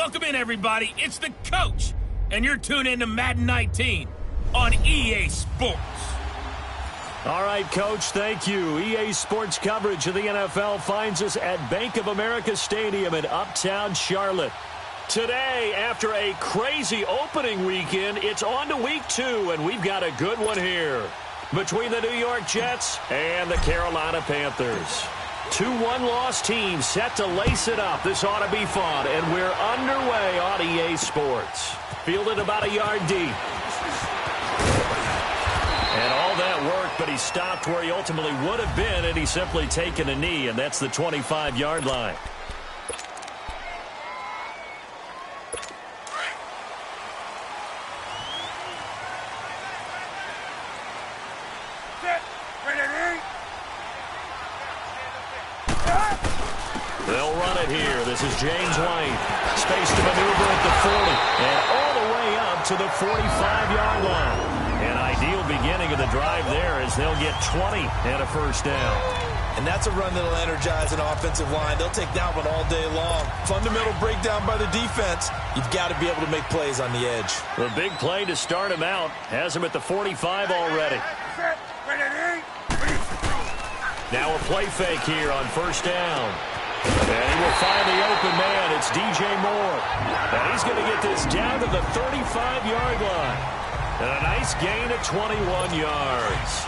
Welcome in, everybody. It's the coach, and you're tuned in to Madden 19 on EA Sports. All right, Coach, thank you. EA Sports coverage of the NFL finds us at Bank of America Stadium in Uptown Charlotte. Today, after a crazy opening weekend, it's on to week 2, and we've got a good one here between the New York Jets and the Carolina Panthers. 2 one-loss teams set to lace it up. This ought to be fun, and we're underway on EA Sports. Fielded about a yard deep. And all that work, but he stopped where he ultimately would have been, and he's simply taken a knee, and that's the 25-yard line. They'll run it here. This is James White. Space to maneuver at the 40. And all the way up to the 45-yard line. An ideal beginning of the drive there as they'll get 20 and a first down. And that's a run that'll energize an offensive line. They'll take that one all day long. Fundamental breakdown by the defense. You've got to be able to make plays on the edge. The big play to start him out has him at the 45 already. Now a play fake here on first down. And he will find the open man. It's DJ Moore. And he's going to get this down to the 35-yard line. And a nice gain of 21 yards.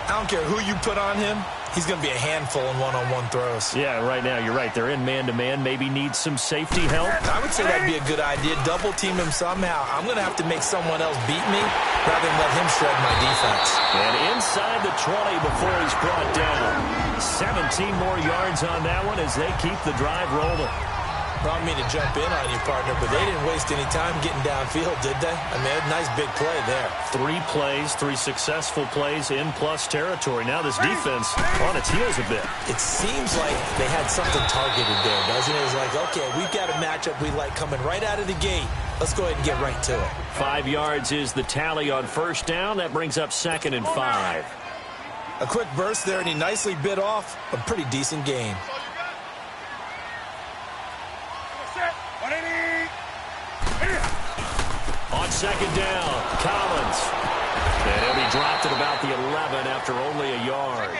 I don't care who you put on him. He's going to be a handful in one-on-one throws. Yeah, right now, you're right. They're in man-to-man. Maybe needs some safety help. I would say that'd be a good idea. Double team him somehow. I'm going to have to make someone else beat me rather than let him shred my defense. And inside the 20 before he's brought down. 17 more yards on that one as they keep the drive rolling. I don't mean to jump in on you, partner, but they didn't waste any time getting downfield, did they? I mean, a nice big play there. 3 plays, 3 successful plays in plus territory. Now this defense on its heels a bit. It seems like they had something targeted there, doesn't it? It's like, okay, we've got a matchup we like coming right out of the gate. Let's go ahead and get right to it. 5 yards is the tally on first down. That brings up 2nd and 5. A quick burst there, and he nicely bit off a pretty decent gain. On 2nd down, Collins. And he'll be dropped at about the 11 after only a yard.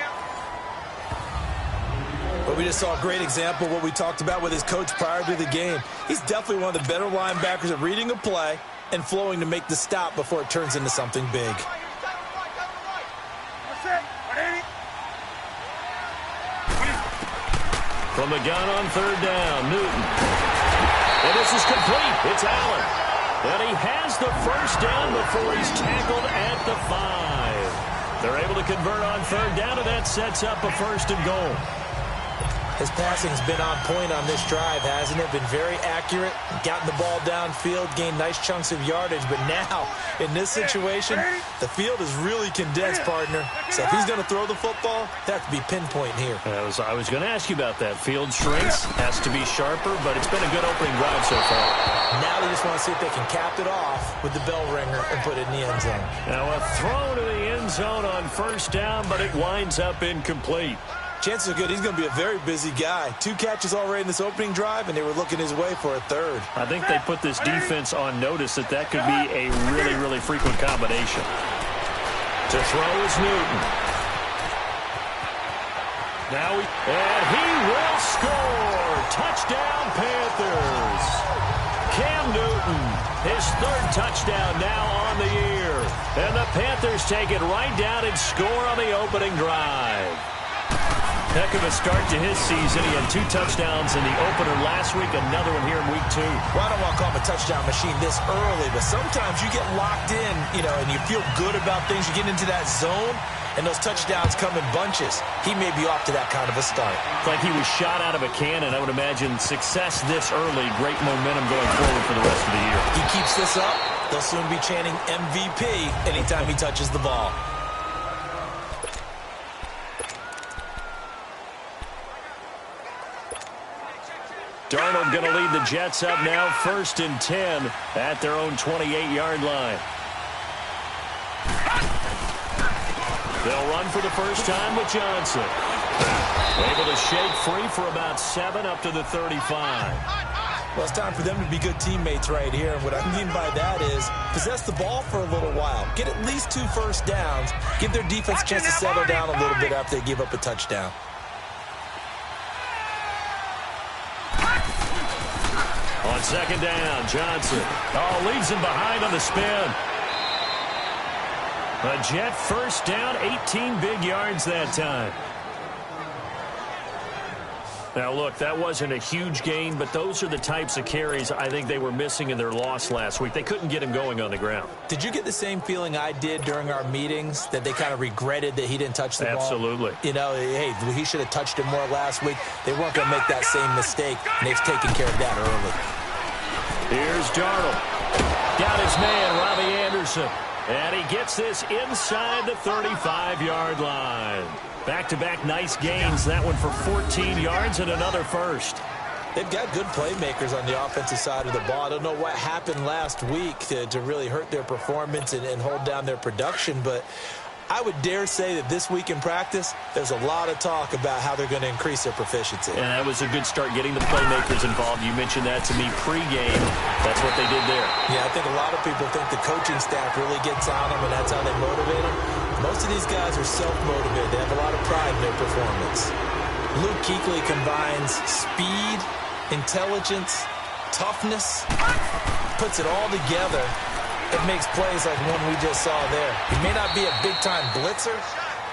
But we just saw a great example of what we talked about with his coach prior to the game. He's definitely one of the better linebackers at reading a play and flowing to make the stop before it turns into something big. From the gun on 3rd down, Newton. And this is complete. It's Allen. And he has the first down before he's tackled at the 5. They're able to convert on 3rd down, and that sets up a 1st and goal. His passing's been on point on this drive, hasn't it? Been very accurate, gotten the ball downfield, gained nice chunks of yardage. But now, in this situation, the field is really condensed, partner. So if he's going to throw the football, that has to be pinpoint here. I was going to ask you about that. Field shrinks, has to be sharper, but it's been a good opening drive so far. Now they just want to see if they can cap it off with the bell ringer and put it in the end zone. Now a throw to the end zone on 1st down, but it winds up incomplete. Chances are good he's going to be a very busy guy. 2 catches already in this opening drive, and they were looking his way for a 3rd. I think they put this defense on notice that that could be a really, really frequent combination. To throw is Newton. And he will score. Touchdown, Panthers. Cam Newton, his 3rd touchdown now on the year. And the Panthers take it right down and score on the opening drive. Heck of a start to his season. He had 2 touchdowns in the opener last week, another one here in week 2. Well, I don't want to call him a touchdown machine this early, but sometimes you get locked in, and you feel good about things. You get into that zone, and those touchdowns come in bunches. He may be off to that kind of a start. It's like he was shot out of a cannon. I would imagine success this early, great momentum going forward for the rest of the year. He keeps this up, they'll soon be chanting MVP anytime he touches the ball. Darnold going to lead the Jets up now, 1st and 10 at their own 28-yard line. They'll run for the first time with Johnson. Able to shake free for about 7 up to the 35. Well, it's time for them to be good teammates right here. And what I mean by that is possess the ball for a little while. Get at least 2 first downs. Give their defense a chance to settle down a little bit after they give up a touchdown. On second down, Johnson. Oh, leaves him behind on the spin. A Jet first down, 18 big yards that time. Now, look, that wasn't a huge gain, but those are the types of carries I think they were missing in their loss last week. They couldn't get him going on the ground. Did you get the same feeling I did during our meetings, that they kind of regretted that he didn't touch the ball? Absolutely. You know, hey, he should have touched it more last week. They weren't going to make that same mistake, and they've taken care of that early. Here's Darnold. Got his man, Robbie Anderson. And he gets this inside the 35-yard line. Back-to-back nice gains. That one for 14 yards and another first. They've got good playmakers on the offensive side of the ball. I don't know what happened last week to really hurt their performance and hold down their production, but I would dare say that this week in practice, there's a lot of talk about how they're going to increase their proficiency. And that was a good start, getting the playmakers involved. You mentioned that to me pregame. That's what they did there. Yeah, I think a lot of people think the coaching staff really gets on them, and that's how they motivate them. Most of these guys are self-motivated. They have a lot of pride in their performance. Luke Kuechly combines speed, intelligence, toughness, puts it all together. It makes plays like one we just saw there. He may not be a big-time blitzer,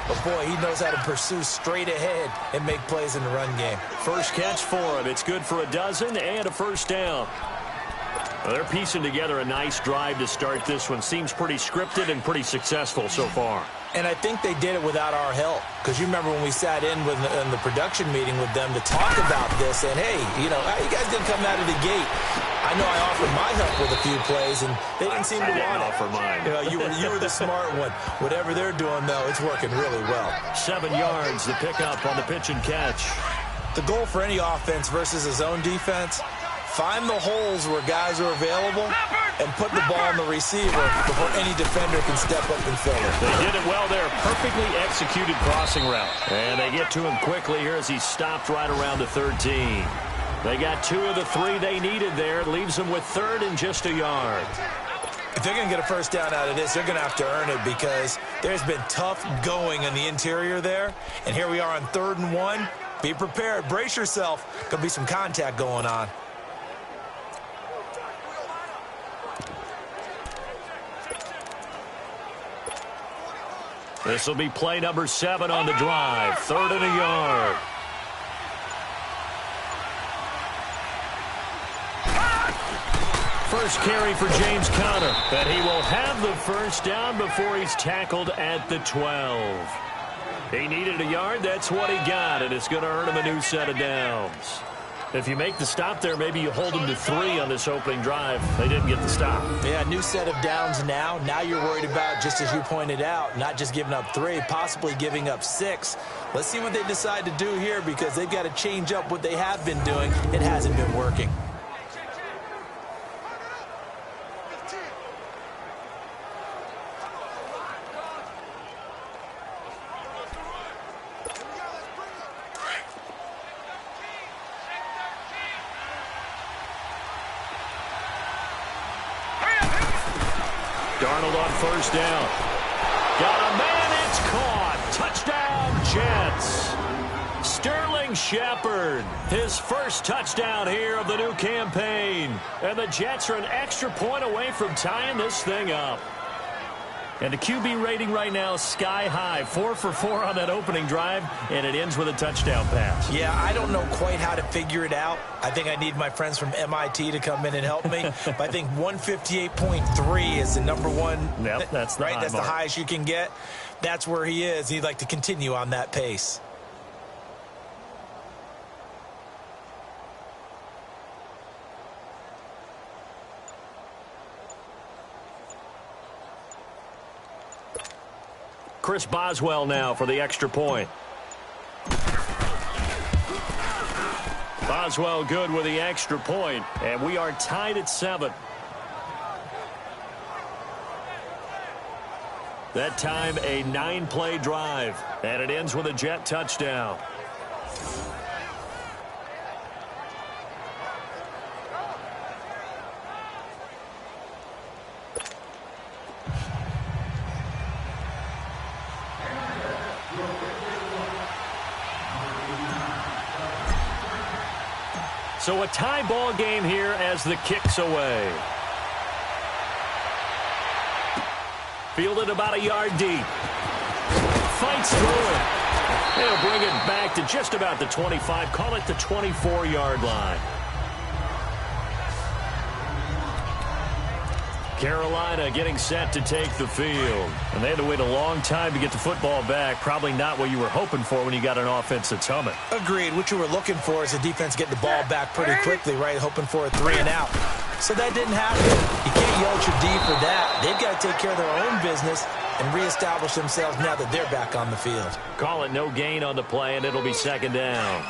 but, boy, he knows how to pursue straight ahead and make plays in the run game. First catch for him. It's good for a dozen and a first down. Well, they're piecing together a nice drive to start this one. Seems pretty scripted and pretty successful so far. And I think they did it without our help. Because you remember when we sat in the production meeting with them to talk about this, and, hey, you know, how you guys didn't come out of the gate? I know I offered my help with a few plays, and they didn't seem to want it. Offer mine. You know, you were the smart one. Whatever they're doing, though, it's working really well. 7 yards, the pickup on the pitch and catch. The goal for any offense versus a zone defense, find the holes where guys are available and put the ball on the receiver before any defender can step up and fill it. They did it well there. Perfectly executed crossing route. And they get to him quickly here as he stopped right around the 13. They got 2 of the 3 they needed there. Leaves them with 3rd and just a yard. If they're going to get a first down out of this, they're going to have to earn it because there's been tough going in the interior there. And here we are on 3rd and 1. Be prepared. Brace yourself. Going to be some contact going on. This will be play number 7 on the drive. 3rd and a yard. First carry for James Conner, and he will have the first down before he's tackled at the 12. He needed a yard. That's what he got, and it's going to earn him a new set of downs. If you make the stop there, maybe you hold them to 3 on this opening drive. They didn't get the stop. Yeah, new set of downs now. Now you're worried about, just as you pointed out, not just giving up 3, possibly giving up 6. Let's see what they decide to do here because they've got to change up what they have been doing. It hasn't been working. Darnold on first down. Got a man, it's caught. Touchdown, Jets. Sterling Shepard, his first touchdown here of the new campaign. And the Jets are an extra point away from tying this thing up. And the QB rating right now is sky high. 4 for 4 on that opening drive, and it ends with a touchdown pass. Yeah, I don't know quite how to figure it out. I think I need my friends from MIT to come in and help me. But I think 158.3 is the number one. Yep, that's the right. high That's mark. the highest you can get. That's where he is. He'd like to continue on that pace. Chris Boswell now for the extra point. Boswell good with the extra point, and we are tied at 7. That time a 9-play drive, and it ends with a Jet touchdown. So a tie ball game here as the kick's away. Fielded about a yard deep. Fights through it. They'll bring it back to just about the 25. Call it the 24-yard line. Carolina getting set to take the field. And they had to wait a long time to get the football back. Probably not what you were hoping for when you got an offense that's humming. Agreed. What you were looking for is the defense getting the ball back pretty quickly, right? Hoping for a 3 and out. So that didn't happen. You can't yell at your D for that. They've got to take care of their own business and reestablish themselves now that they're back on the field. Call it no gain on the play, and it'll be second down.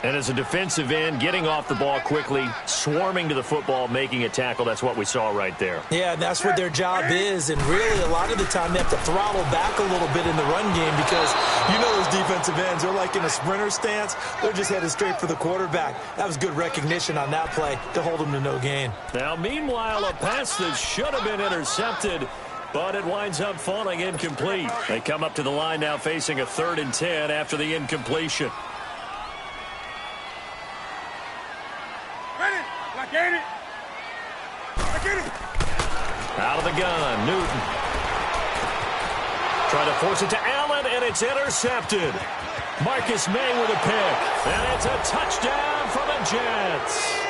And as a defensive end, getting off the ball quickly, swarming to the football, making a tackle, that's what we saw right there. Yeah, that's what their job is, and really a lot of the time they have to throttle back a little bit in the run game because you know those defensive ends, they're like in a sprinter stance. They're just headed straight for the quarterback. That was good recognition on that play to hold them to no gain. Now, meanwhile, a pass that should have been intercepted, but it winds up falling incomplete. They come up to the line now facing a 3rd and 10 after the incompletion. Out of the gun, Newton. Trying to force it to Allen, and it's intercepted. Marcus May with a pick, and it's a touchdown for the Jets.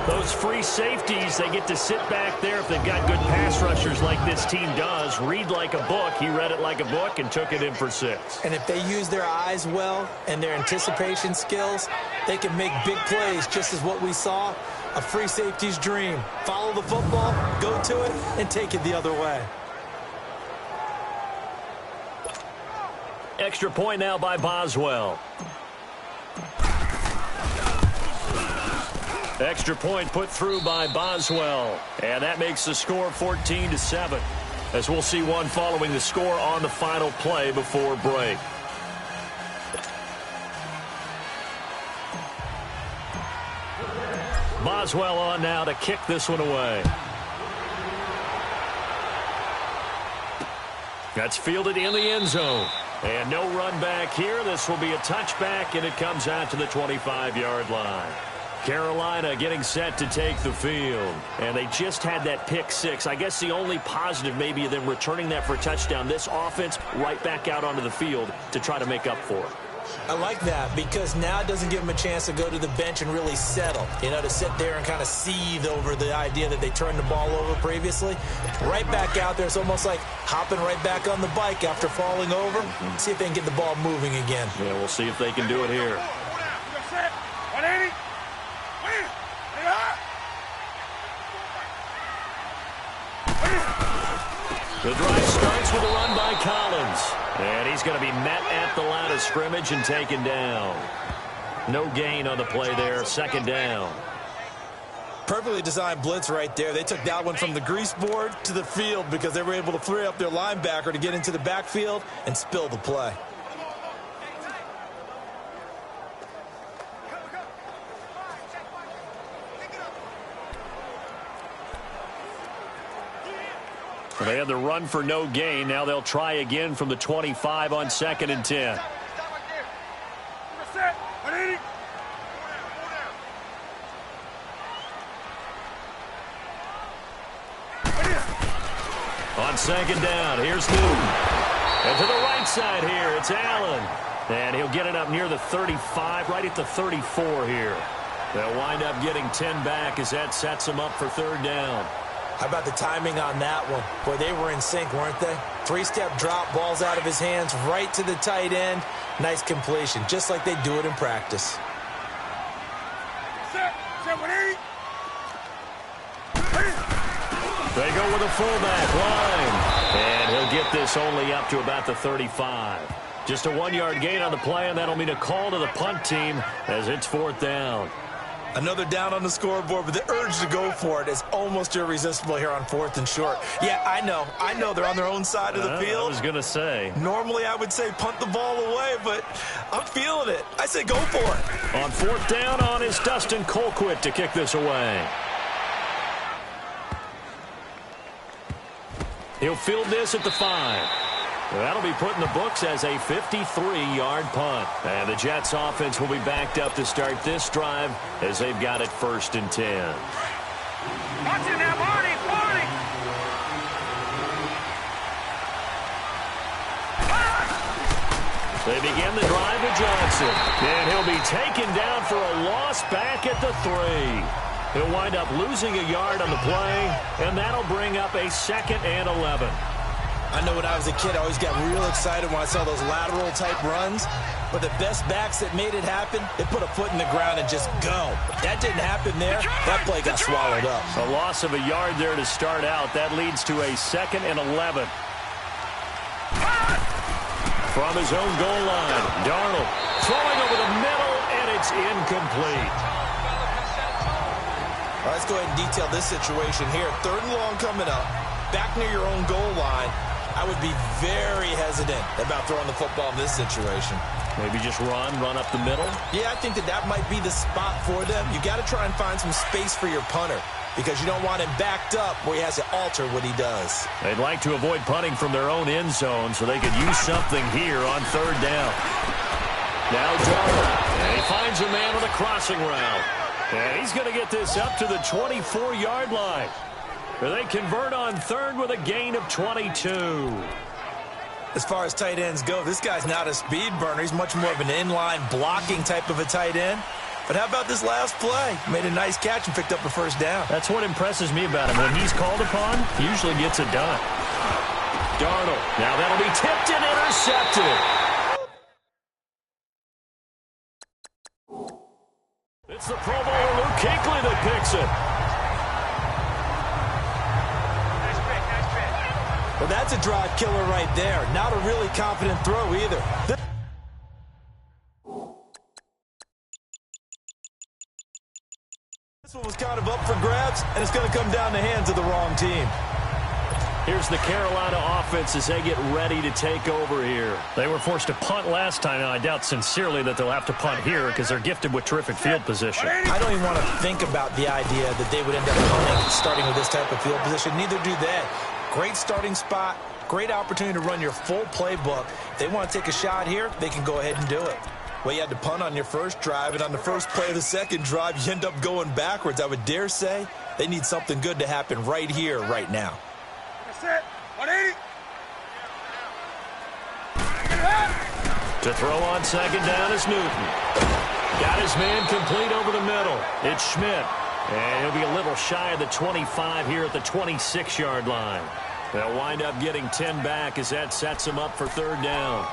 Those free safeties, they get to sit back there if they've got good pass rushers like this team does. Read like a book. He read it like a book and took it in for 6. And if they use their eyes well and their anticipation skills, they can make big plays, just as what we saw. A free safety's dream. Follow the football, go to it, and take it the other way. Extra point now by Boswell. Extra point put through by Boswell. And that makes the score 14-7. As we'll see one following the score on the final play before break. Boswell on now to kick this one away. That's fielded in the end zone. And no run back here. This will be a touchback, and it comes out to the 25-yard line. Carolina getting set to take the field. And they just had that pick 6. I guess the only positive maybe of them returning that for a touchdown. This offense right back out onto the field to try to make up for it. I like that because now it doesn't give them a chance to go to the bench and really settle. You know, to sit there and kind of seethe over the idea that they turned the ball over previously. Right back out there. It's almost like hopping right back on the bike after falling over. See if they can get the ball moving again. Yeah, we'll see if they can do it here. The drive starts with a run by Collins. And he's going to be met at the line of scrimmage and taken down. No gain on the play there. Second down. Perfectly designed blitz right there. They took that one from the grease board to the field because they were able to free up their linebacker to get into the backfield and spill the play. They had the run for no gain. Now they'll try again from the 25 on 2nd and 10. On 2nd down, here's Newton. And to the right side here, it's Allen. And he'll get it up near the 35, right at the 34 here. They'll wind up getting 10 back as that sets them up for 3rd down. How about the timing on that one? Boy, they were in sync, weren't they? 3-step drop, balls out of his hands, right to the tight end. Nice completion, just like they do it in practice. They go with a fullback line. And he'll get this only up to about the 35. Just a 1-yard gain on the play, and that'll mean a call to the punt team as it's 4th down. Another down on the scoreboard, but the urge to go for it is almost irresistible here on 4th and short. Yeah, I know they're on their own side of the field. I was going to say. Normally I would say punt the ball away, but I'm feeling it. I say go for it. On 4th down on is Dustin Colquitt to kick this away. He'll field this at the 5. That'll be put in the books as a 53-yard punt. And the Jets offense will be backed up to start this drive as they've got it 1st and 10. Watch it now, Marty! They begin the drive with Johnson. And he'll be taken down for a loss back at the 3. He'll wind up losing a yard on the play, and that'll bring up a 2nd and 11. I know when I was a kid, I always got real excited when I saw those lateral-type runs. But the best backs that made it happen, they put a foot in the ground and just go. That didn't happen there. That play got swallowed up. A loss of a yard there to start out. That leads to a 2nd and 11. From his own goal line, Darnold throwing over the middle, and it's incomplete. All right, let's go ahead and detail this situation here. 3rd and long coming up, back near your own goal line. I would be very hesitant about throwing the football in this situation. Maybe just run up the middle? Yeah, I think that might be the spot for them. You got to try and find some space for your punter because you don't want him backed up where he has to alter what he does. They'd like to avoid punting from their own end zone so they could use something here on 3rd down. Now Darnold, and he finds a man on a crossing route. And he's going to get this up to the 24-yard line. They convert on 3rd with a gain of 22. As far as tight ends go, this guy's not a speed burner. He's much more of an inline blocking type of a tight end. But how about this last play? Made a nice catch and picked up a 1st down. That's what impresses me about him. When he's called upon, he usually gets it done. Darnold. Now that'll be tipped and intercepted. It's the Pro Bowler Luke Kuechly that picks it. Well, that's a drive killer right there. Not a really confident throw either. This one was kind of up for grabs, and it's going to come down the hands of the wrong team. Here's the Carolina offense as they get ready to take over here. They were forced to punt last time. Now, I doubt sincerely that they'll have to punt here because they're gifted with terrific field position. I don't even want to think about the idea that they would end up punting starting with this type of field position. Neither do they. Great starting spot, great opportunity to run your full playbook. If they want to take a shot here, they can go ahead and do it. Well, you had to punt on your first drive, and on the first play of the second drive, you end up going backwards. I would dare say they need something good to happen right here, right now. Set. 180. To throw on 2nd down is Newton. Got his man complete over the middle. It's Schmidt. And he'll be a little shy of the 25 here at the 26-yard line. They'll wind up getting 10 back as that sets him up for 3rd down.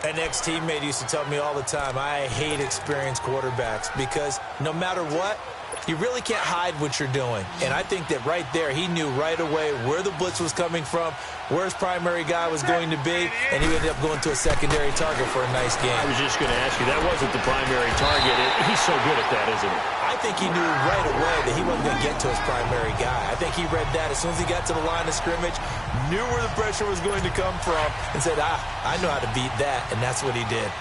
An ex-teammate used to tell me all the time, I hate experienced quarterbacks because no matter what, you really can't hide what you're doing. And I think that right there, he knew right away where the blitz was coming from, where his primary guy was going to be, and he ended up going to a secondary target for a nice game. I was just going to ask you, that wasn't the primary target. He's so good at that, isn't he? I think he knew right away that he wasn't going to get to his primary guy. I think he read that as soon as he got to the line of scrimmage, knew where the pressure was going to come from, and said, I know how to beat that, and that's what he did.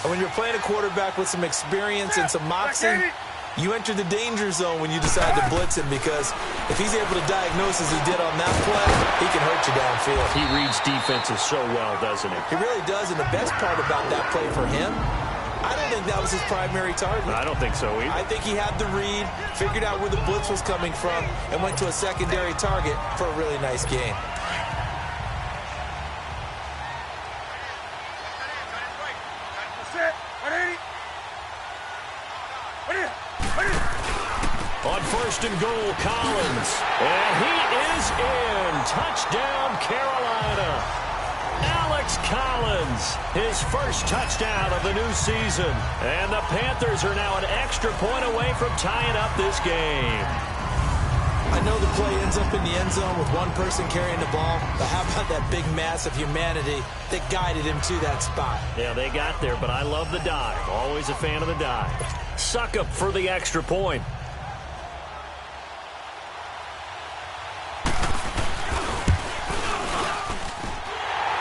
And when you're playing a quarterback with some experience and some moxie, you enter the danger zone when you decide to blitz him because if he's able to diagnose as he did on that play, he can hurt you downfield. He reads defenses so well, doesn't he? He really does, and the best part about that play for him, I don't think that was his primary target. I don't think so either. I think he had the read, figured out where the blitz was coming from, and went to a secondary target for a really nice game. On 1st and goal, Collins. And he is in. Touchdown, Carolina. Alex Collins, his first touchdown of the new season. And the Panthers are now an extra point away from tying up this game. I know the play ends up in the end zone with one person carrying the ball, but how about that big mass of humanity that guided him to that spot? Yeah, they got there, but I love the dive. Always a fan of the dive. Suckup for the extra point.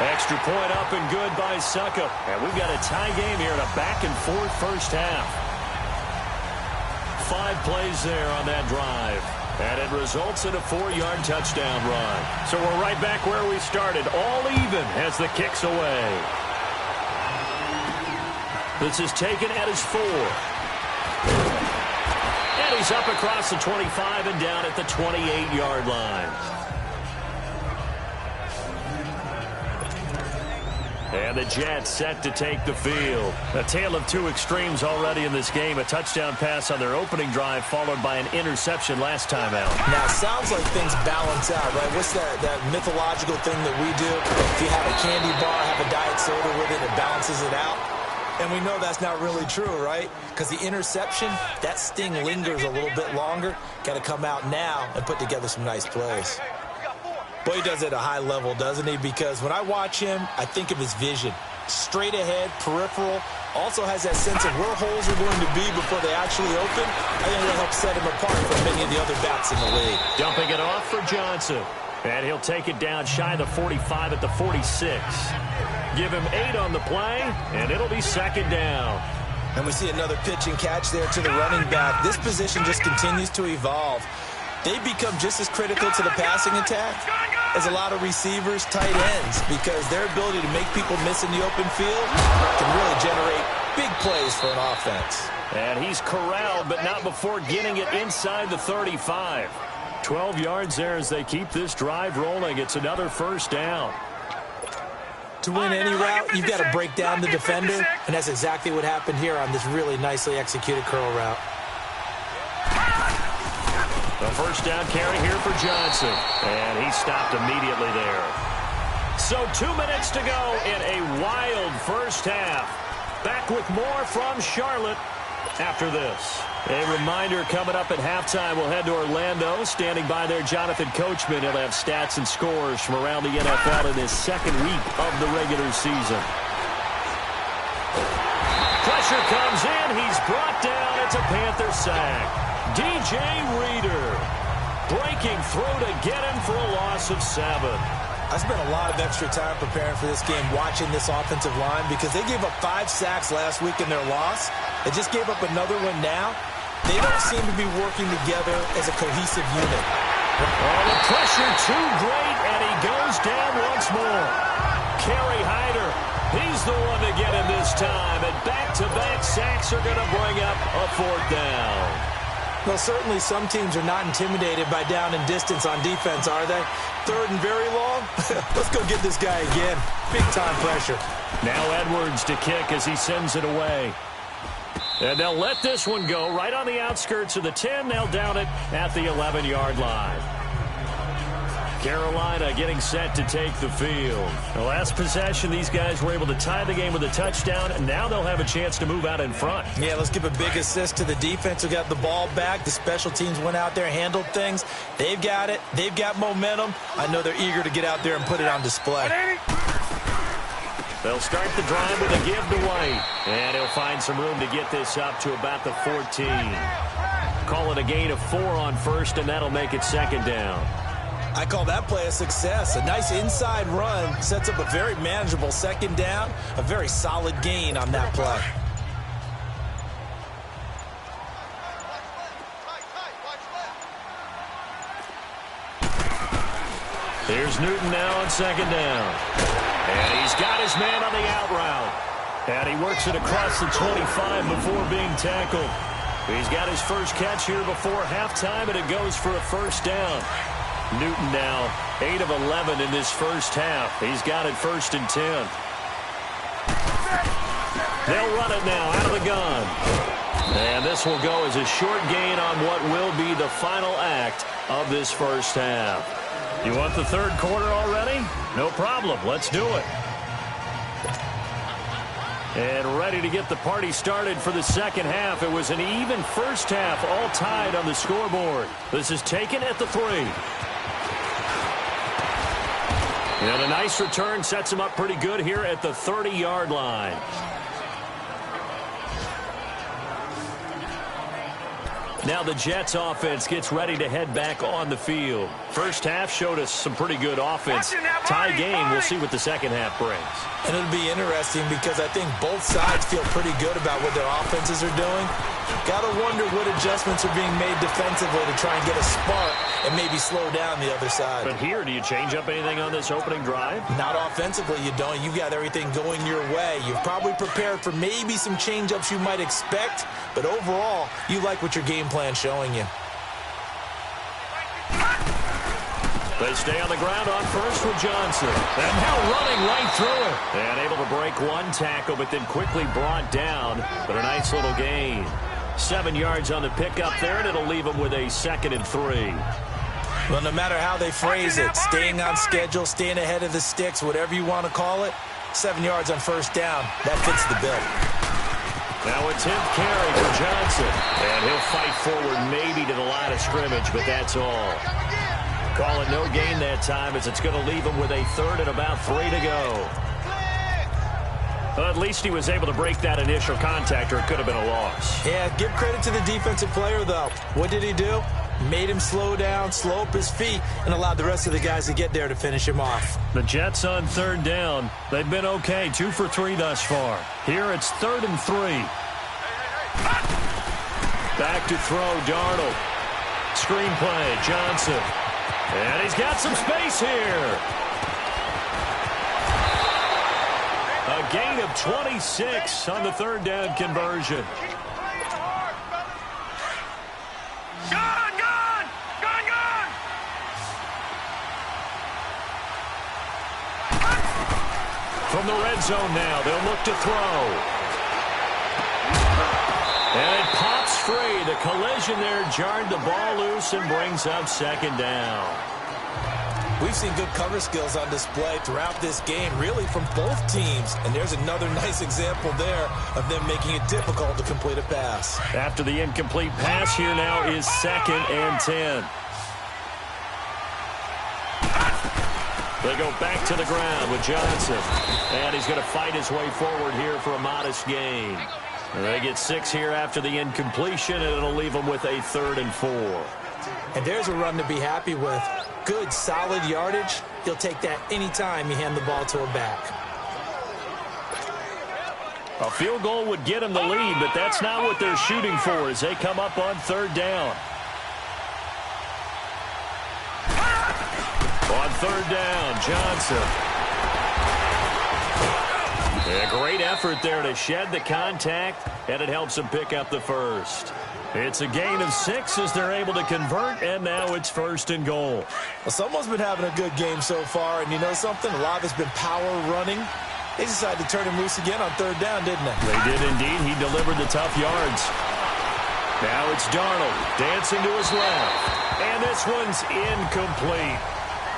Extra point up and good by Suckup. And we've got a tie game here in a back-and-forth first half. 5 plays there on that drive. And it results in a 4-yard touchdown run. So we're right back where we started, all even as the kick's away. This is taken at his 4. And he's up across the 25 and down at the 28-yard line. And the Jets set to take the field. A tale of two extremes already in this game. A touchdown pass on their opening drive followed by an interception last time out. Now, it sounds like things balance out, right? What's that mythological thing that we do? If you have a candy bar, have a diet soda with it, it balances it out. And we know that's not really true, right? Because the interception, that sting lingers a little bit longer. Got to come out now and put together some nice plays. Boy, he does it at a high level, doesn't he? Because when I watch him, I think of his vision. Straight ahead, peripheral. Also has that sense of where holes are going to be before they actually open. I think that'll help set him apart from many of the other backs in the league. Dumping it off for Johnson. And he'll take it down shy of the 45 at the 46. Give him 8 on the play, and it'll be second down. And we see another pitch and catch there to the running back. This position just continues to evolve. They become just as critical to the passing attack as a lot of receivers, tight ends, because their ability to make people miss in the open field can really generate big plays for an offense. And he's corralled, but not before getting it inside the 35. 12 yards there as they keep this drive rolling. It's another first down. To win any route, you've got to break down the defender, and that's exactly what happened here on this really nicely executed curl route. The first down carry here for Johnson. And he stopped immediately there. So 2 minutes to go in a wild first half. Back with more from Charlotte after this. A reminder coming up at halftime, we'll head to Orlando. Standing by there, Jonathan Coachman. He'll have stats and scores from around the NFL in his second week of the regular season. Pressure comes in. He's brought down. It's a Panther sack. DJ Reader breaking through to get him for a loss of 7. I spent a lot of extra time preparing for this game, watching this offensive line, because they gave up 5 sacks last week in their loss. They just gave up another one now. They don't seem to be working together as a cohesive unit. Oh, the pressure too great, and he goes down once more. Kerry Hyder, he's the one to get him this time, and back-to-back sacks are going to bring up a 4th down. Well, certainly some teams are not intimidated by down and distance on defense, are they? 3rd and very long? Let's go get this guy again. Big-time pressure. Now Edwards to kick as he sends it away. And they'll let this one go right on the outskirts of the 10. They'll down it at the 11-yard line. Carolina getting set to take the field. The last possession, these guys were able to tie the game with a touchdown, and now they'll have a chance to move out in front. Yeah, let's give a big assist to the defense who got the ball back. The special teams went out there, handled things. They've got it. They've got momentum. I know they're eager to get out there and put it on display. They'll start the drive with a give to White, and he'll find some room to get this up to about the 14. Call it a gain of 4 on first, and that'll make it second down. I call that play a success. A nice inside run sets up a very manageable second down. A very solid gain on that play. Here's Newton now on second down. And he's got his man on the out route. And he works it across the 25 before being tackled. He's got his first catch here before halftime, and it goes for a first down. Newton now 8 of 11 in this first half. He's got it 1st and 10. They'll run it now out of the gun. And this will go as a short gain on what will be the final act of this first half. You want the 3rd quarter already? No problem. Let's do it. And ready to get the party started for the second half. It was an even first half, all tied on the scoreboard. This is taken at the 3. And a nice return sets him up pretty good here at the 30-yard line. Now the Jets offense gets ready to head back on the field. First half showed us some pretty good offense. Tie game, we'll see what the second half brings. And it'll be interesting because I think both sides feel pretty good about what their offenses are doing. Got to wonder what adjustments are being made defensively to try and get a spark and maybe slow down the other side. But here, do you change up anything on this opening drive? Not offensively, you don't. You've got everything going your way. You've probably prepared for maybe some change-ups you might expect, but overall, you like what your game plan's showing you. They stay on the ground on first with Johnson. And now running right through it. And able to break one tackle, but then quickly brought down. But a nice little gain. 7 yards on the pickup there, and it'll leave them with a 2nd and 3. Well, no matter how they phrase it, staying on schedule, staying ahead of the sticks, whatever you want to call it, 7 yards on first down, that fits the bill. Now a 10th carry for Johnson. And he'll fight forward maybe to the line of scrimmage, but that's all. Call it no gain that time, as it's going to leave him with a 3rd and about 3 to go. Well, at least he was able to break that initial contact, or it could have been a loss. Yeah, give credit to the defensive player, though. What did he do? Made him slow down, slow up his feet, and allowed the rest of the guys to get there to finish him off. The Jets on 3rd down. They've been okay, 2 for 3 thus far. Here it's 3rd and 3. Back to throw, Darnold. Screenplay, Johnson. And he's got some space here. A gain of 26 on the 3rd down conversion. From the red zone now, they'll look to throw. And it pops free. The collision there jarred the ball loose and brings up 2nd down. We've seen good cover skills on display throughout this game, really from both teams. And there's another nice example there of them making it difficult to complete a pass. After the incomplete pass, here now is 2nd and 10. They go back to the ground with Johnson. And he's going to fight his way forward here for a modest gain. And they get 6 here after the incompletion, and it'll leave them with a 3rd and 4. And there's a run to be happy with. Good, solid yardage. You'll take that anytime you hand the ball to a back. A field goal would get them the lead, but that's not what they're shooting for as they come up on 3rd down. On 3rd down, Johnson. A great effort there to shed the contact, and it helps them pick up the 1st. It's a gain of 6 as they're able to convert, and now it's 1st and goal. Well, someone's been having a good game so far, and you know something? A lot of it's been power running. They decided to turn him loose again on 3rd down, didn't they? They did indeed. He delivered the tough yards. Now it's Darnold dancing to his left, and this one's incomplete.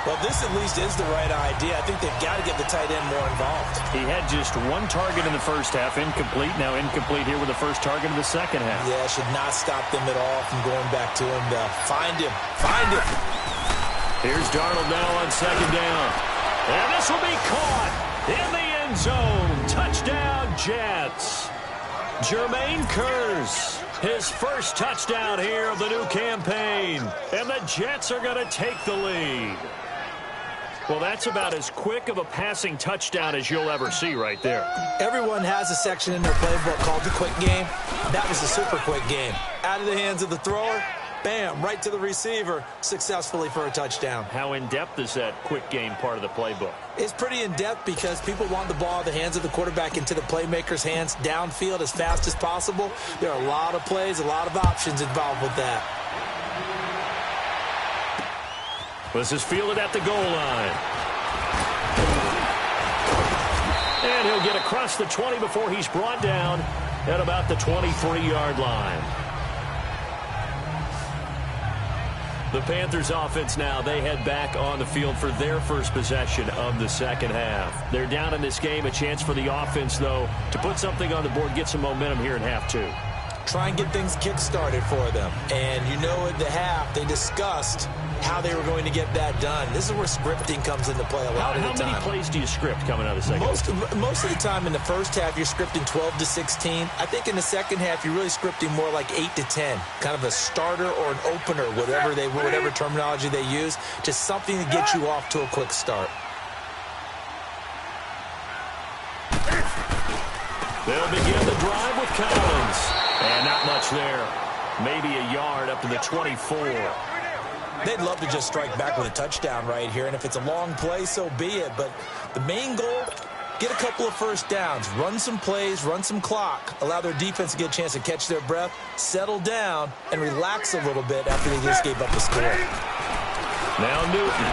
Well, this at least is the right idea. I think they've got to get the tight end more involved. He had just 1 target in the first half, incomplete. Now incomplete here with the first target of the second half. Yeah, should not stop them at all from going back to him. Find him. Find him. Here's Darnold now on 2nd down. And this will be caught in the end zone. Touchdown, Jets. Jermaine Kearse, his first touchdown here of the new campaign. And the Jets are going to take the lead. Well, that's about as quick of a passing touchdown as you'll ever see right there. Everyone has a section in their playbook called the quick game. That was the super quick game. Out of the hands of the thrower, bam, right to the receiver, successfully for a touchdown. How in-depth is that quick game part of the playbook? It's pretty in-depth because people want the ball in the hands of the quarterback into the playmaker's hands downfield as fast as possible. There are a lot of plays, a lot of options involved with that. This is fielded at the goal line. And he'll get across the 20 before he's brought down at about the 23-yard line. The Panthers offense now, they head back on the field for their first possession of the second half. They're down in this game. A chance for the offense, though, to put something on the board, get some momentum here in half 2. Try and get things kick-started for them. And you know at the half, they discussed how they were going to get that done. This is where scripting comes into play a lot of the time. How many plays do you script coming out of the second half? Most of the time in the first half, you're scripting 12 to 16. I think in the second half, you're really scripting more like 8 to 10. Kind of a starter or an opener, whatever terminology they use. Just something to get you off to a quick start. They'll begin the drive with Collins. And not much catch there. Maybe a yard up to the 24. They'd love to just strike back with a touchdown right here, and if it's a long play, so be it. But the main goal, get a couple of first downs, run some plays, run some clock, allow their defense to get a chance to catch their breath, settle down, and relax a little bit after they just gave up the score. Now Newton.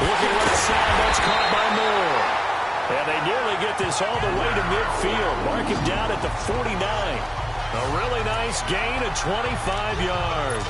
Looking right side, that's caught by Moore. And they nearly get this all the way to midfield. Mark him down at the 49. A really nice gain of 25 yards.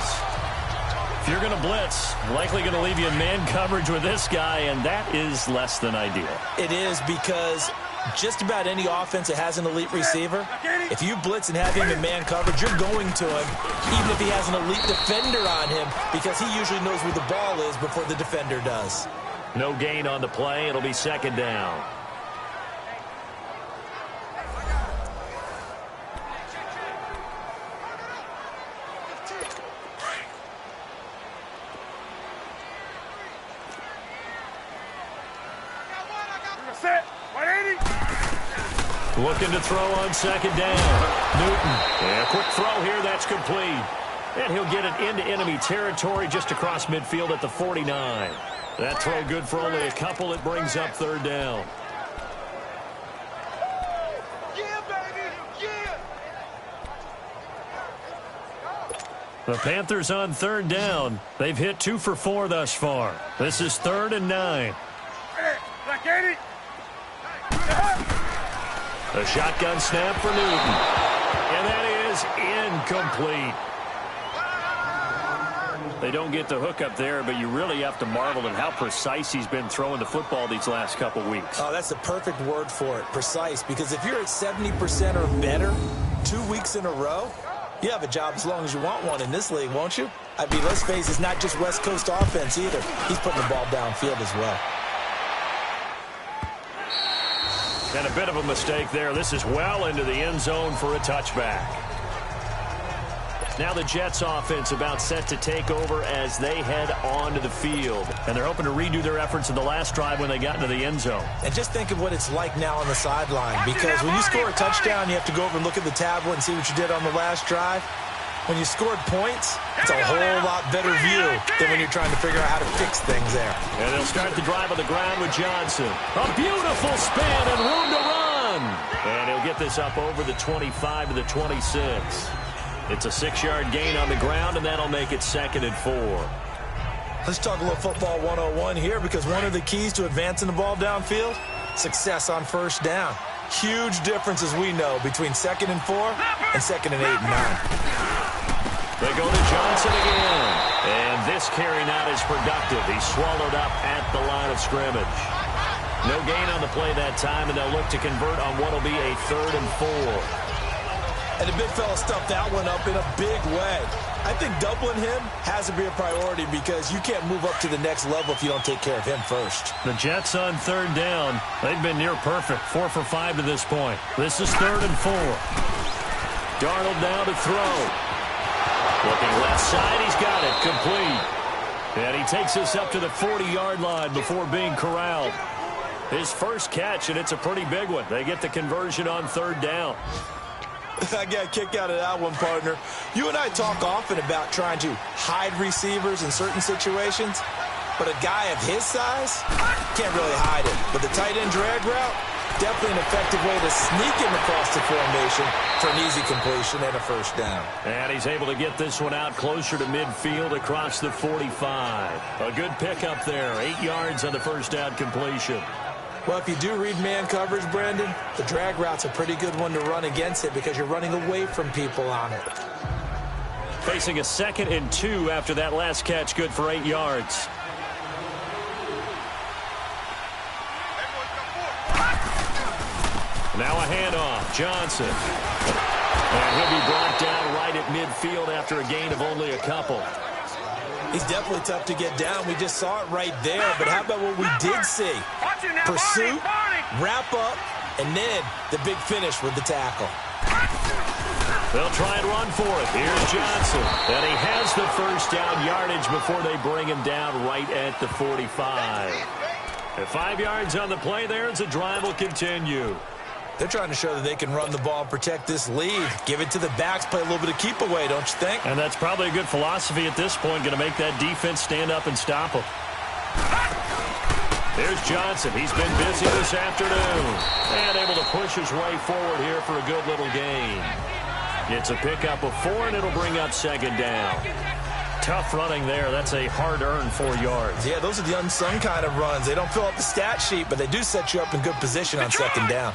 If you're going to blitz, likely going to leave you in man coverage with this guy, and that is less than ideal. It is, because just about any offense that has an elite receiver, if you blitz and have him in man coverage, you're going to him, even if he has an elite defender on him, because he usually knows where the ball is before the defender does. No gain on the play. It'll be second down. Looking to throw on second down. Newton. Yeah, quick throw here. That's complete. And he'll get it into enemy territory just across midfield at the 49. That throw good for only a couple. It brings up third down. The Panthers on third down. They've hit 2 for 4 thus far. This is 3rd and 9. A shotgun snap for Newton. And that is incomplete. They don't get the hook up there, but you really have to marvel at how precise he's been throwing the football these last couple weeks. Oh, that's the perfect word for it, precise, because if you're at 70% or better 2 weeks in a row, you have a job as long as you want one in this league, won't you? I mean, let's face it, it's not just West Coast offense either. He's putting the ball downfield as well. And a bit of a mistake there. This is well into the end zone for a touchback. Now the Jets offense about set to take over as they head onto the field. And they're hoping to redo their efforts in the last drive when they got into the end zone. And just think of what it's like now on the sideline. Because when you score a touchdown, you have to go over and look at the tablet and see what you did on the last drive. When you scored points, it's a whole lot better view than when you're trying to figure out how to fix things there. And they'll start the drive on the ground with Johnson. A beautiful spin and room to run. And he'll get this up over the 25 to the 26. It's a 6-yard gain on the ground, and that'll make it 2nd and 4. Let's talk a little football 101 here, because one of the keys to advancing the ball downfield, success on first down. Huge difference, as we know, between 2nd and 4 and 2nd and 8 and 9. They go to Johnson again. And this carry not as productive. He's swallowed up at the line of scrimmage. No gain on the play that time, and they'll look to convert on what will be a 3rd and 4. And the big fella stuffed that one up in a big way. I think doubling him has to be a priority, because you can't move up to the next level if you don't take care of him first. The Jets on 3rd down. They've been near perfect. 4 for 5 to this point. This is 3rd and 4. Darnold now to throw. Looking left side. He's got it. Complete. And he takes us up to the 40-yard line before being corralled. His first catch, and it's a pretty big one. They get the conversion on 3rd down. I got a kick out of that one, partner. You and I talk often about trying to hide receivers in certain situations, but a guy of his size can't really hide it. But the tight end drag route, definitely an effective way to sneak him across the formation for an easy completion and a first down. And he's able to get this one out closer to midfield across the 45. A good pickup there. 8 yards on the first down completion. Well, if you do read man coverage, Brandon, the drag route's a pretty good one to run against it, because you're running away from people on it. Facing a 2nd and 2 after that last catch, good for 8 yards. Now a handoff. Johnson. And he'll be brought down right at midfield after a gain of only a couple. He's definitely tough to get down. We just saw it right there. But how about what we did see? Pursuit, wrap up, and then the big finish with the tackle. They'll try and run for it. Here's Johnson. And he has the first down yardage before they bring him down right at the 45. At 5 yards on the play there, as the drive will continue. They're trying to show that they can run the ball and protect this lead. Give it to the backs, play a little bit of keep away, don't you think? And that's probably a good philosophy at this point, going to make that defense stand up and stop them. There's Johnson. He's been busy this afternoon. And able to push his way forward here for a good little gain. It's a pickup of 4, and it'll bring up second down. Tough running there. That's a hard-earned 4 yards. Yeah, those are the unsung kind of runs. They don't fill up the stat sheet, but they do set you up in good position on second down.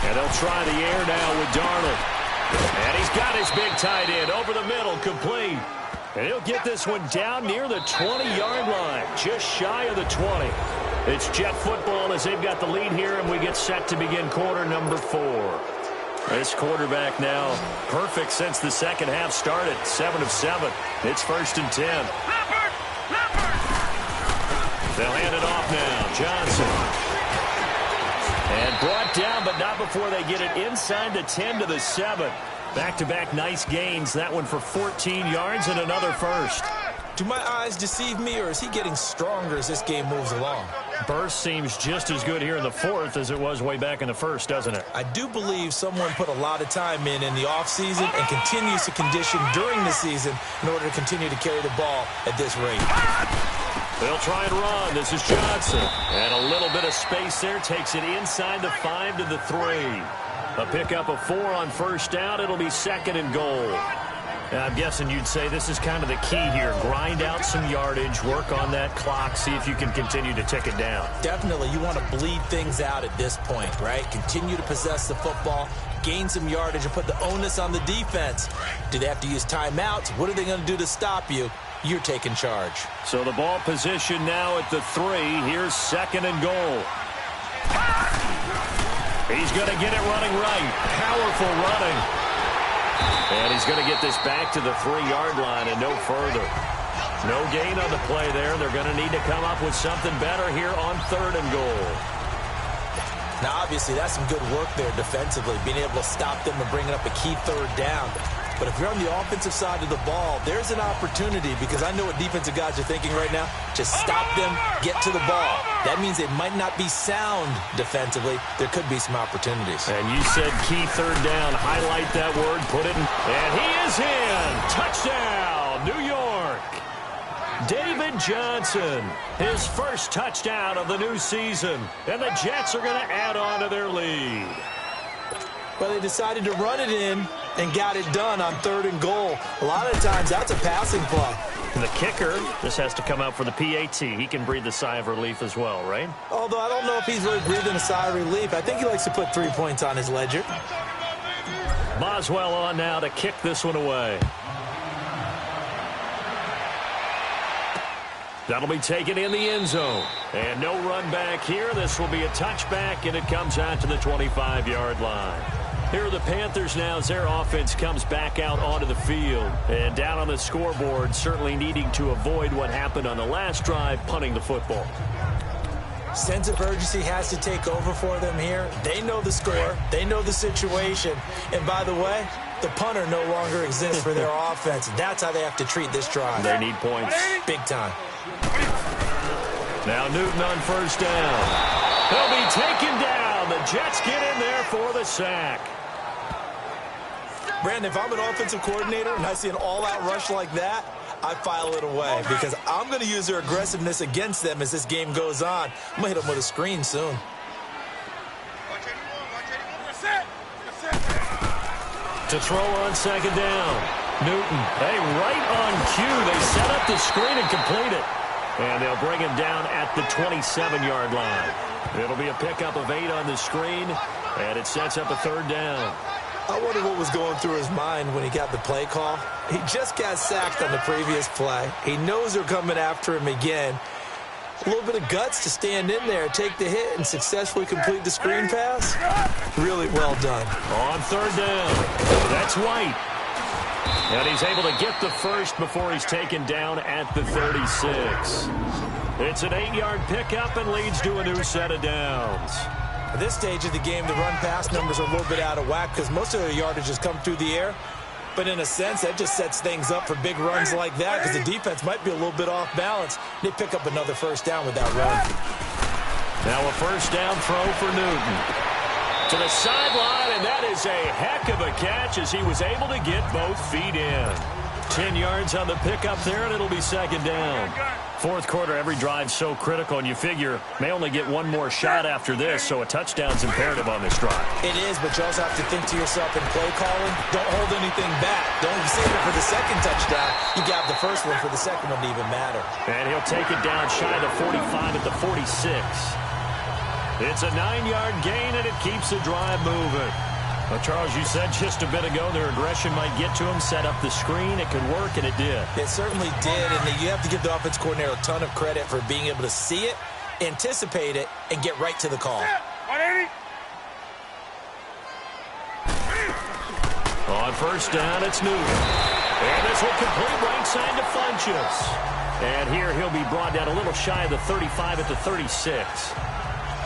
And they'll try the air now with Darnold. And he's got his big tight end over the middle, complete. And he'll get this one down near the 20-yard line, just shy of the 20. It's Jet football as they've got the lead here, and we get set to begin quarter number 4. This quarterback now perfect since the second half started, 7 of 7. It's 1st and 10. They'll hand it off now. Johnson. And brought down, but not before they get it inside the 10 to the 7. Back-to-back nice gains. That one for 14 yards and another first. Do my eyes deceive me, or is he getting stronger as this game moves along? Burst seems just as good here in the 4th as it was way back in the 1st, doesn't it? I do believe someone put a lot of time in the offseason and continues to condition during the season in order to continue to carry the ball at this rate. They'll try and run. This is Johnson. And a little bit of space there. Takes it inside the 5 to the 3. A pickup of 4 on first down. It'll be 2nd and goal. I'm guessing you'd say this is kind of the key here. Grind out some yardage, work on that clock, see if you can continue to tick it down. Definitely. You want to bleed things out at this point, right? Continue to possess the football, gain some yardage, and put the onus on the defense. Do they have to use timeouts? What are they going to do to stop you? You're taking charge. So the ball position now at the 3. Here's 2nd and goal. He's going to get it running right. Powerful running. And he's going to get this back to the 3-yard line and no further. No gain on the play there. They're going to need to come up with something better here on 3rd and goal. Now, obviously, that's some good work there defensively, being able to stop them and bringing up a key 3rd down. But if you're on the offensive side of the ball, there's an opportunity, because I know what defensive guys are thinking right now. Just stop them, get to the ball. That means they might not be sound defensively. There could be some opportunities. And you said key 3rd down. Highlight that word, put it in. And he is in. Touchdown, New York. David Johnson, his first touchdown of the new season. And the Jets are going to add on to their lead. Well, they decided to run it in and got it done on 3rd and goal. A lot of times, that's a passing play. And the kicker just has to come out for the PAT. He can breathe a sigh of relief as well, right? Although I don't know if he's really breathing a sigh of relief. I think he likes to put 3 points on his ledger. Boswell on now to kick this one away. That'll be taken in the end zone. And no run back here. This will be a touchback, and it comes out to the 25-yard line. Here are the Panthers now as their offense comes back out onto the field. And down on the scoreboard, certainly needing to avoid what happened on the last drive, punting the football. Sense of urgency has to take over for them here. They know the score. They know the situation. And by the way, the punter no longer exists for their offense. That's how they have to treat this drive. They need points. Big time. Now Newton on first down. He'll be taken down. The Jets get in there for the sack. Brandon, if I'm an offensive coordinator and I see an all-out rush like that, I file it away because I'm going to use their aggressiveness against them as this game goes on. I'm going to hit them with a screen soon. To throw on second down. Newton, hey, right on cue. They set up the screen and complete it. And they'll bring him down at the 27-yard line. It'll be a pickup of 8 on the screen, and it sets up a 3rd down. I wonder what was going through his mind when he got the play call. He just got sacked on the previous play. He knows they're coming after him again. A little bit of guts to stand in there, take the hit, and successfully complete the screen pass. Really well done. On 3rd down, that's White. And he's able to get the first before he's taken down at the 36. It's an 8-yard pickup and leads to a new set of downs. At this stage of the game, the run-pass numbers are a little bit out of whack because most of their yardage has come through the air. But in a sense, that just sets things up for big runs like that because the defense might be a little bit off balance. They pick up another first down with that run. Now a first down throw for Newton. To the sideline, and that is a heck of a catch as he was able to get both feet in. 10 yards on the pickup there, and it'll be second down. Fourth quarter, every drive's so critical, and you figure may only get one more shot after this, so a touchdown's imperative on this drive. It is, but you also have to think to yourself in play calling, don't hold anything back. Don't save it for the second touchdown. You got the first one for the second one to even matter. And he'll take it down shy of the 45 at the 46. It's a 9-yard gain, and it keeps the drive moving. Well, Charles, you said just a bit ago their aggression might get to him, set up the screen. It could work, and it did. It certainly did, and you have to give the offense coordinator a ton of credit for being able to see it, anticipate it, and get right to the call. 180. On first down, it's Newton. And this will complete right side to Funchess. And here he'll be brought down a little shy of the 35 at the 36.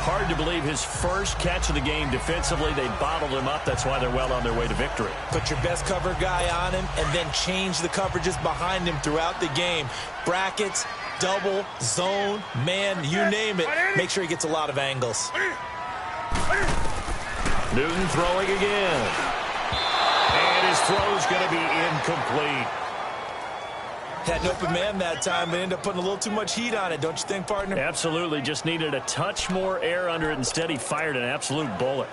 Hard to believe his first catch of the game defensively. They bottled him up. That's why they're well on their way to victory. Put your best cover guy on him and then change the coverages behind him throughout the game. Brackets, double, zone, man, you name it. Make sure he gets a lot of angles. Newton throwing again. And his throw's going to be incomplete. Had an open man that time, but ended up putting a little too much heat on it, don't you think, partner? Absolutely. Just needed a touch more air under it. Instead, he fired an absolute bullet.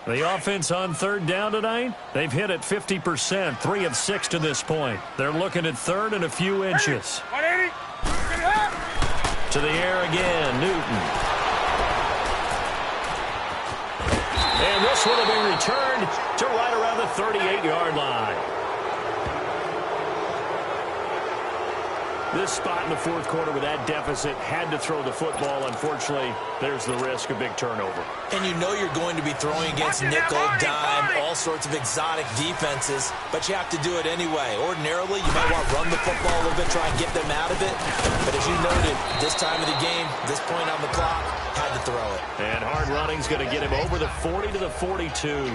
The offense on third down tonight, they've hit it 50%, 3 of 6 to this point. They're looking at third and a few inches. 180. To the air again, Newton. And this one will be returned to right around the 38-yard line. This spot in the fourth quarter with that deficit, had to throw the football. Unfortunately, there's the risk of big turnover. And you know you're going to be throwing against nickel, dime, all sorts of exotic defenses, but you have to do it anyway. Ordinarily, you might want to run the football a little bit, try and get them out of it. But as you noted, this time of the game, this point on the clock, had to throw it. And hard running's going to get him over the 40 to the 42.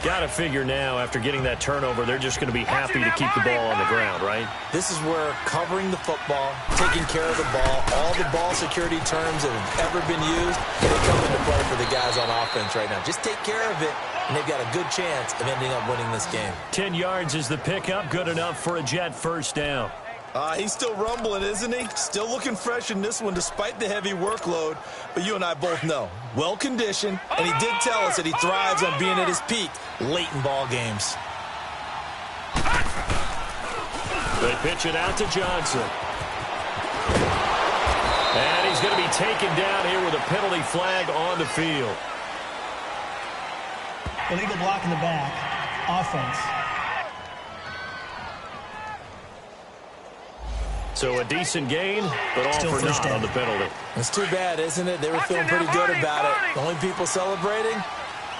Got to figure now, after getting that turnover, they're just going to be happy to keep the ball on the ground, right? This is where covering the football, taking care of the ball, all the ball security terms that have ever been used, they come into play for the guys on offense right now. Just take care of it, and they've got a good chance of ending up winning this game. 10 yards is the pickup, good enough for a Jet first down. He's still rumbling, isn't he? Still looking fresh in this one despite the heavy workload. But you and I both know, well-conditioned, and he did tell us that he thrives on being at his peak late in ball games. They pitch it out to Johnson. And he's going to be taken down here with a penalty flag on the field. Illegal block in the back. Offense. So a decent gain, but all for naught on the penalty. It's too bad, isn't it? They were feeling pretty good about it. The only people celebrating,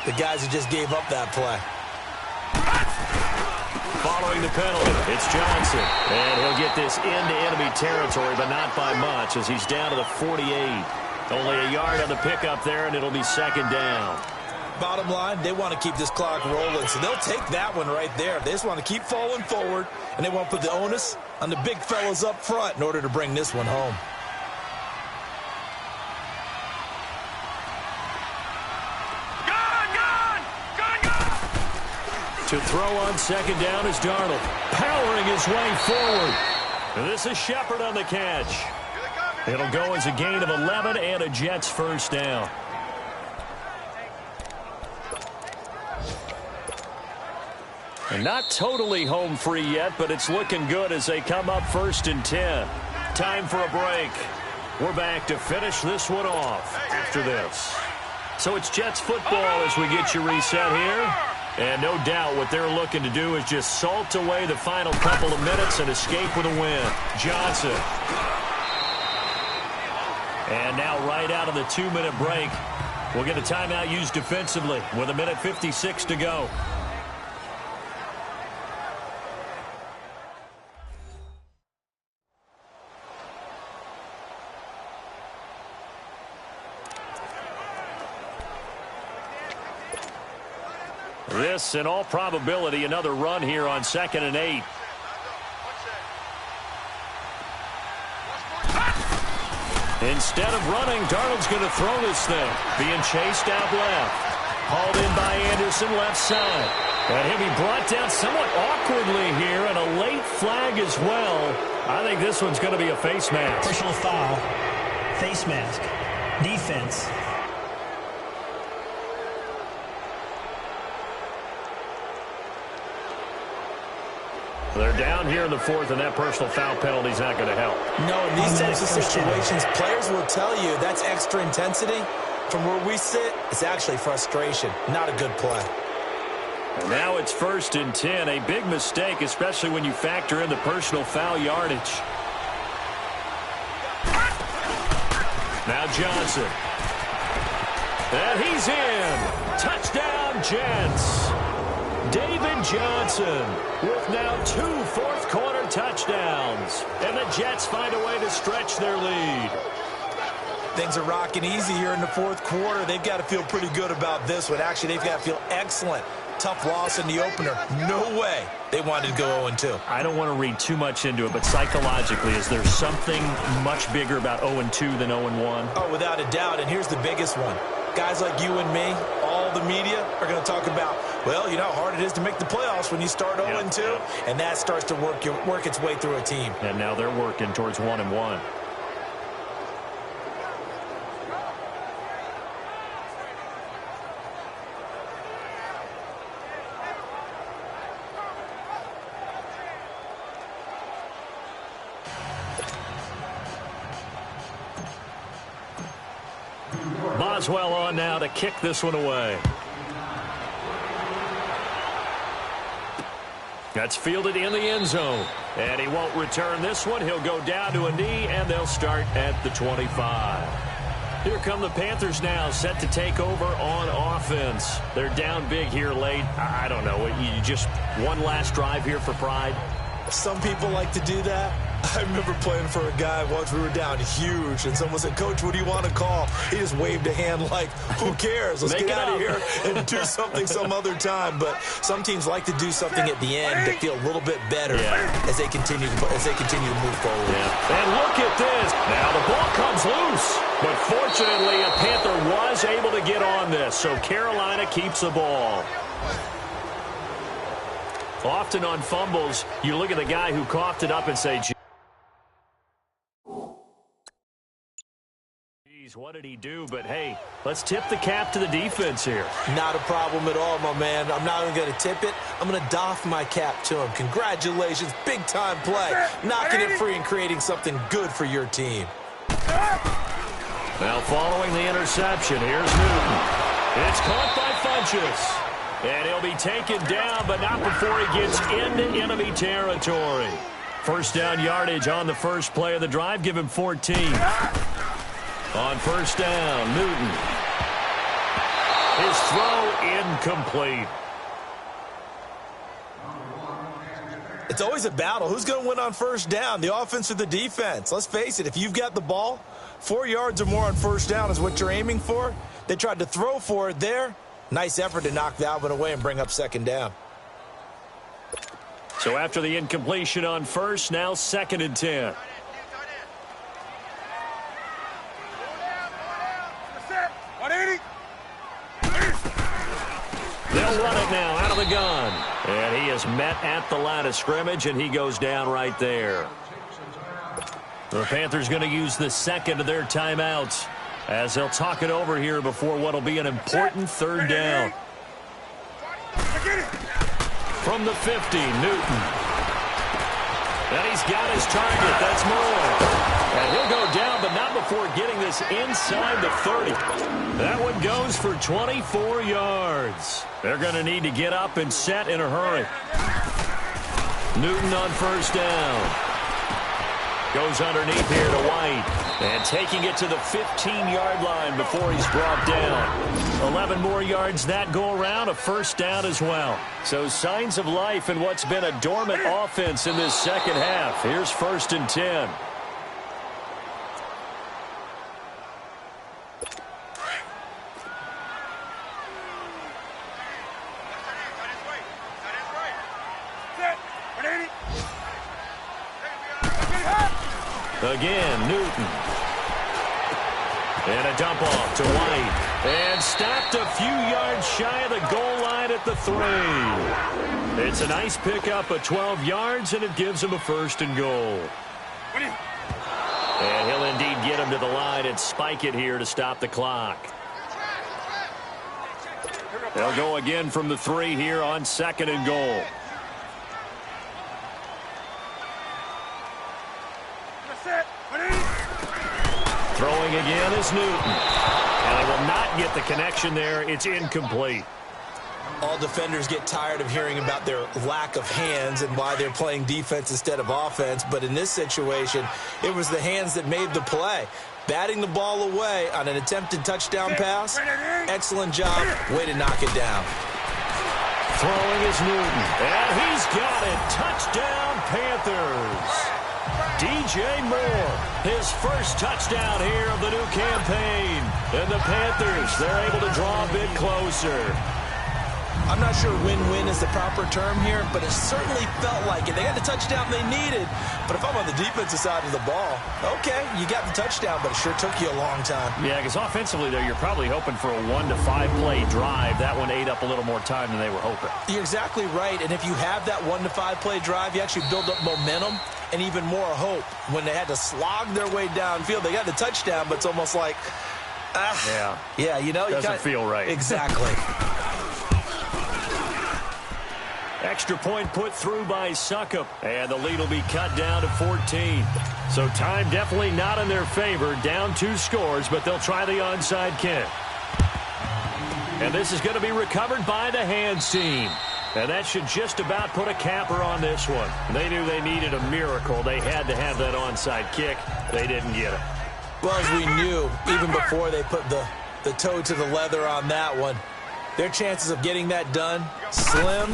the guys who just gave up that play. Following the penalty, it's Johnson. And he'll get this into enemy territory, but not by much, as he's down to the 48. Only a yard on the pickup there, and it'll be second down. Bottom line, they want to keep this clock rolling, so they'll take that one right there. They just want to keep falling forward, and they want to put the onus on the big fellas up front in order to bring this one home. To throw on second down is Darnold, powering his way forward. And this is Shepard on the catch. It'll go as a gain of 11 and a Jets first down. And not totally home free yet, but it's looking good as they come up first and 10. Time for a break. We're back to finish this one off after this. So it's Jets football as we get you reset here. And no doubt what they're looking to do is just salt away the final couple of minutes and escape with a win. Johnson. And now right out of the 2-minute break, we'll get a timeout used defensively with 1:56 to go. This, in all probability, another run here on 2nd and 8. Instead of running, Darnold's going to throw this thing. Being chased out left. Hauled in by Anderson left side. And he'll be brought down somewhat awkwardly here, and a late flag as well. I think this one's going to be a face mask. Personal foul. Face mask. Defense. They're down here in the fourth, and that personal foul penalty is not going to help. No, in these types of situations, players will tell you that's extra intensity. From where we sit, it's actually frustration. Not a good play. And now it's 1st and 10. A big mistake, especially when you factor in the personal foul yardage. Now Johnson. And he's in. Touchdown, Jets. David Johnson with now 2 fourth-quarter touchdowns. And the Jets find a way to stretch their lead. Things are rocking easy here in the fourth quarter. They've got to feel pretty good about this one. Actually, they've got to feel excellent. Tough loss in the opener. No way they wanted to go 0-2. I don't want to read too much into it, but psychologically, is there something much bigger about 0-2 than 0-1? Oh, without a doubt, and here's the biggest one. Guys like you and me, all the media, are going to talk about, well, you know how hard it is to make the playoffs when you start 0-2, and that starts to work its way through a team. And now they're working towards 1-1. Boswell on now to kick this one away. That's fielded in the end zone. And he won't return this one. He'll go down to a knee, and they'll start at the 25. Here come the Panthers now, set to take over on offense. They're down big here late. I don't know. You just one last drive here for pride? Some people like to do that. I remember playing for a guy once. We were down huge, and someone said, "Coach, what do you want to call?" He just waved a hand like, who cares? Let's get out of here and do something some other time. But some teams like to do something at the end to feel a little bit better as they continue to move forward. Yeah. And look at this. Now the ball comes loose. But fortunately, a Panther was able to get on this, so Carolina keeps the ball. Often on fumbles, you look at the guy who coughed it up and say, geez, what did he do? But, hey, let's tip the cap to the defense here. Not a problem at all, my man. I'm not even going to tip it. I'm going to doff my cap to him. Congratulations. Big-time play. Knocking it free and creating something good for your team. Now, following the interception, here's Newton. It's caught by Funchess. And he'll be taken down, but not before he gets into enemy territory. First down yardage on the first play of the drive. Give him 14. On first down, Newton. His throw incomplete. It's always a battle. Who's going to win on first down, the offense or the defense? Let's face it, if you've got the ball, 4 yards or more on first down is what you're aiming for. They tried to throw for it there. Nice effort to knock that one away and bring up second down. So after the incompletion on first, now 2nd and 10. They'll run it now out of the gun. And he is met at the line of scrimmage, and he goes down right there. The Panthers going to use the second of their timeouts as they'll talk it over here before what will be an important third down. From the 50, Newton. And he's got his target. That's Moore. And he'll go down, but not before getting this inside the 30. That one goes for 24 yards. They're going to need to get up and set in a hurry. Newton on first down. Goes underneath here to White. And taking it to the 15-yard line before he's brought down. 11 more yards that go around, a first down as well. So signs of life in what's been a dormant offense in this second half. Here's 1st and 10. Again, Newton. And a dump off to White. And stopped a few yards shy of the goal line at the 3. It's a nice pickup of 12 yards, and it gives him a 1st and goal. And he'll indeed get him to the line and spike it here to stop the clock. They'll go again from the 3 here on 2nd and goal. Throwing again is Newton. And he will not get the connection there. It's incomplete. All defenders get tired of hearing about their lack of hands and why they're playing defense instead of offense. But in this situation, it was the hands that made the play. Batting the ball away on an attempted touchdown pass. Excellent job. Way to knock it down. Throwing is Newton. And he's got it. Touchdown, Panthers. DJ Moore, his first touchdown here of the new campaign. And the Panthers, they're able to draw a bit closer. I'm not sure win-win is the proper term here, but it certainly felt like it. They got the touchdown they needed, but if I'm on the defensive side of the ball, okay, you got the touchdown, but it sure took you a long time. Yeah, because offensively there, you're probably hoping for a 1 to 5 play drive. That one ate up a little more time than they were hoping. You're exactly right, and if you have that 1 to 5 play drive, you actually build up momentum and even more hope. When they had to slog their way downfield, they got the touchdown, but it's almost like, yeah, you know, doesn't feel right. Exactly. Extra point put through by Suckup, and the lead will be cut down to 14. So time definitely not in their favor. Down 2 scores, but they'll try the onside kick. And this is going to be recovered by the hands team. And that should just about put a capper on this one. They knew they needed a miracle. They had to have that onside kick. They didn't get it. Well, as we knew, even before they put the toe to the leather on that one, their chances of getting that done, slim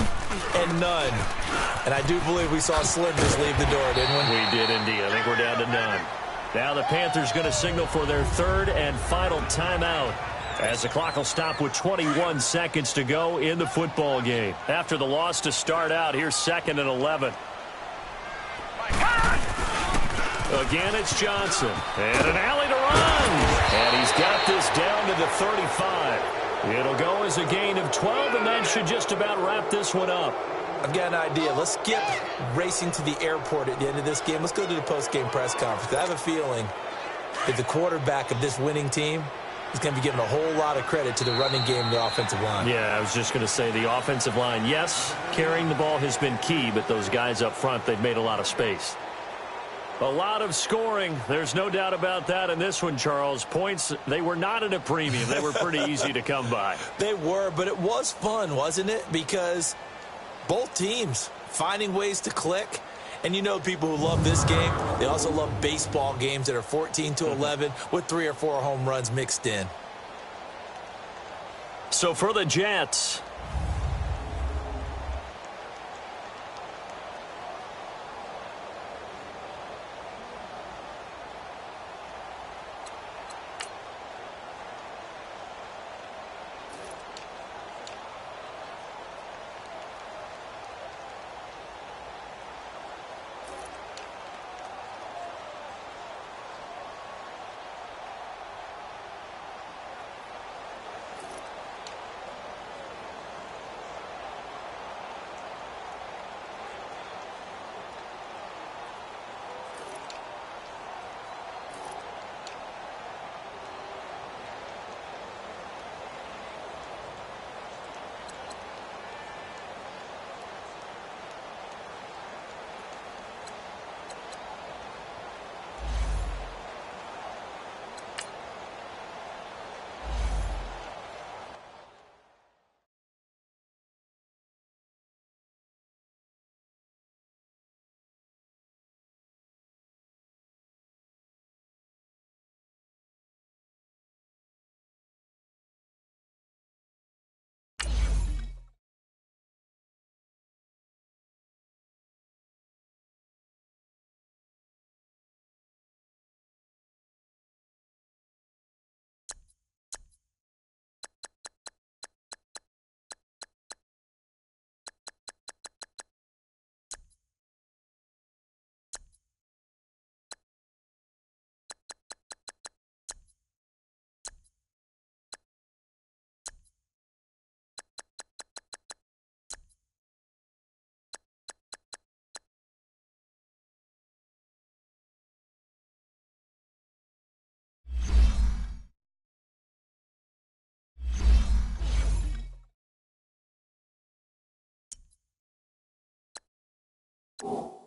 and none. And I do believe we saw Slim just leave the door, didn't we? We did indeed. I think we're down to none. Now the Panthers going to signal for their 3rd and final timeout, as the clock will stop with 21 seconds to go in the football game. After the loss to start out, here's 2nd and 11. Again, it's Johnson. And an alley to run. And he's got this down to the 35. It'll go as a gain of 12, and that should just about wrap this one up. I've got an idea. Let's skip racing to the airport at the end of this game. Let's go to the post-game press conference. I have a feeling that the quarterback of this winning team is going to be given a whole lot of credit to the running game and the offensive line. Yeah, I was just going to say the offensive line, yes, carrying the ball has been key, but those guys up front, they've made a lot of space. A lot of scoring. There's no doubt about that in this one, Charles. Points, they were not at a premium. They were pretty easy to come by. They were, but it was fun, wasn't it? Because both teams finding ways to click. And you know people who love this game, they also love baseball games that are 14-11 with 3 or 4 home runs mixed in. So for the Jets, you